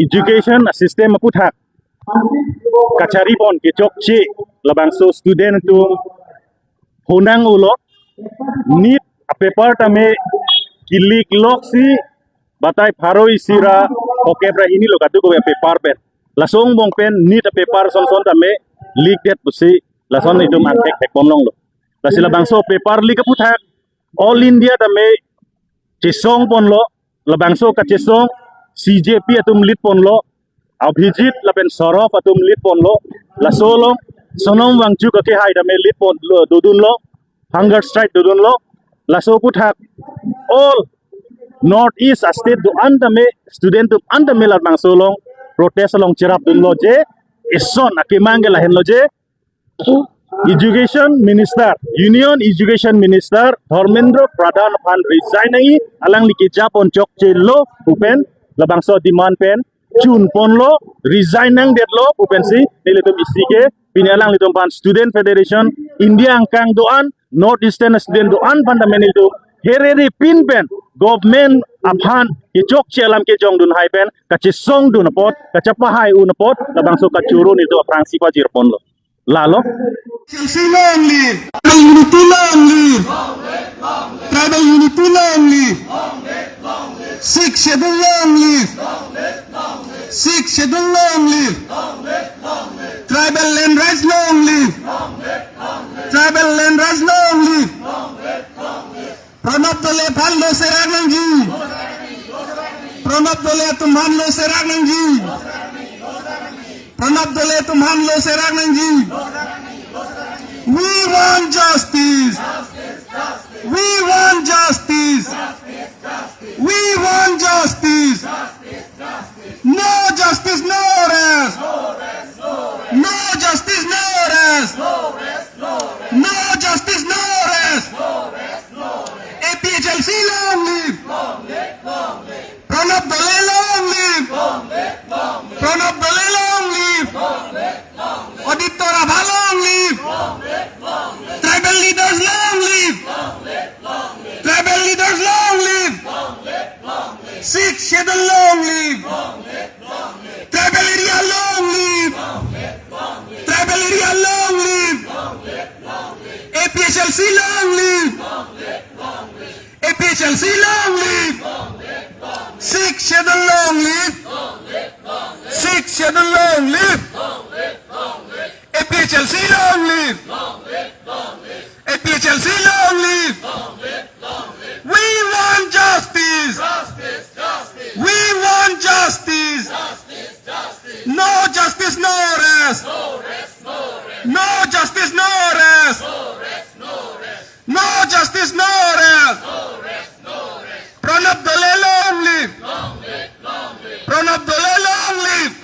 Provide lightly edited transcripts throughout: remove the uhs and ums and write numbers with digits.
education system puthak kachari pon ke chokchi labang so student tu honang ulo need a paper tame kilik loksi batai pharoi sira okebra hini lokatu ko paper pen lasong bong pen need a paper son son tame leak det pusi lason itu mantek tek pomlong lo lasila bangso paper leak puthak all india tame chisong pon lo labangso ka chisong CJP atum lit pon lo Abhijit lapen sorof atum lit pon lo lasolong sonom wangchu ka ke hai dame lit pon lo dudun lo hunger strike dudun lo laso puthak all north east state do andame student do andame la bangsolong protest along chirap dun lo je ison akimangel hen lo je Education Minister, Union Education Minister, Dharmendra Pradhan Phan resign nai alang liki japon chok chelo upen labangso demand pen chun pon lo resign nang det lo upen si nilitum isike pinalang litum pan Student Federation India angkang doan North Eastern Student doan fundamental tu hereri pin pen government aphan ke chok chelam ke jong dun hai pen kachi song dun pot kachapa hai un pot labangso kachuru ni to Fransipa jirpon lo lalo Long live! Tribal unity long live! Tribal unity long live! Sixth schedule long live! Sixth schedule long live! Tribal land rights long live! Tribal land rights long live! Pranab Dole Phan lo se Ragnang ji! Pranab Dole tumhan lo se Ragnang ji! Pranab Dole tumhan lo se Ragnang ji! We want justice. We want justice. We want justice. No justice, no rest. No justice, no rest. No justice, no rest. APHLC long live. Pranab Dole long live. Pranab Dole long live. Aditya Rabha long live. Tribal leaders long live. Tribal leaders long live. Sixth schedule long live. Tribal area long live. Tribal area long live. APHLC long live. APHLC long live. Sixth schedule long live. Sixth schedule long live. APHLC long live. APHLC long live. We want justice. We want justice. No justice, no rest. No justice, no rest. No justice, no rest. Pranab Dole long live. Pranab Dole long live.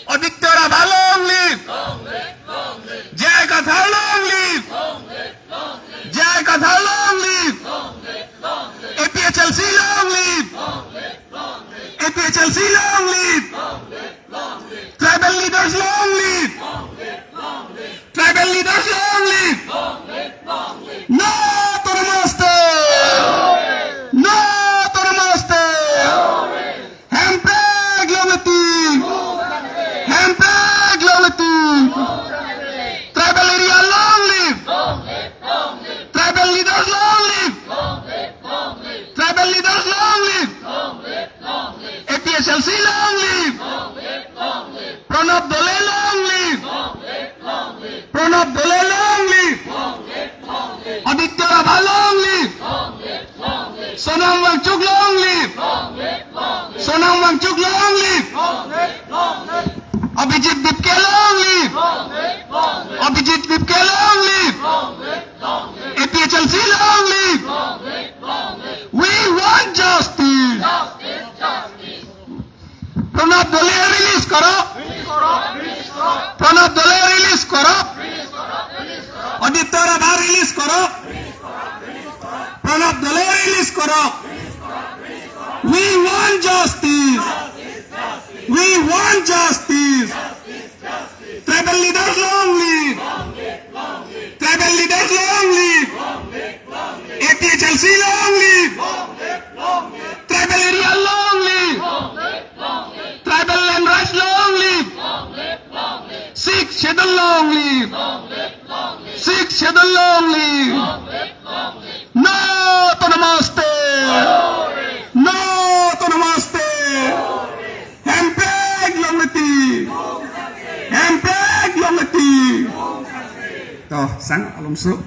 Aditya Rabha long live. Jai Katha long live. Jai Katha long live. APHLC long live. APHLC long live. Tribal leaders long live. Tribal leaders long live. No to the master. No to the master. Handbrake Lomati. Handbrake Lomati. Tribal area long live. Tribal leaders long live. Tribal leaders long live. APHLC long live. Pranab Dole long live. Pranab Dole long live. Aditya Rabha long live. Sonam Wangchuk long live. Sonam Wangchuk long live. Abhijit Vipke long live. Abhijit Vipke long live. APHLC long live. We want justice. Pranab Dole release karo. Pranab Dole release karo. Aditya Rabha release karo. Pranab Dole release karo. We want justice. We want justice. Tribal leaders long live. Tribal leaders long live. APHLC long live. Tribal area long live. Shedon long live. Sikh Shedon long live. No to namaste. No to namaste. Hempeg longati. Hempeg longati. Toh, sang alum sru.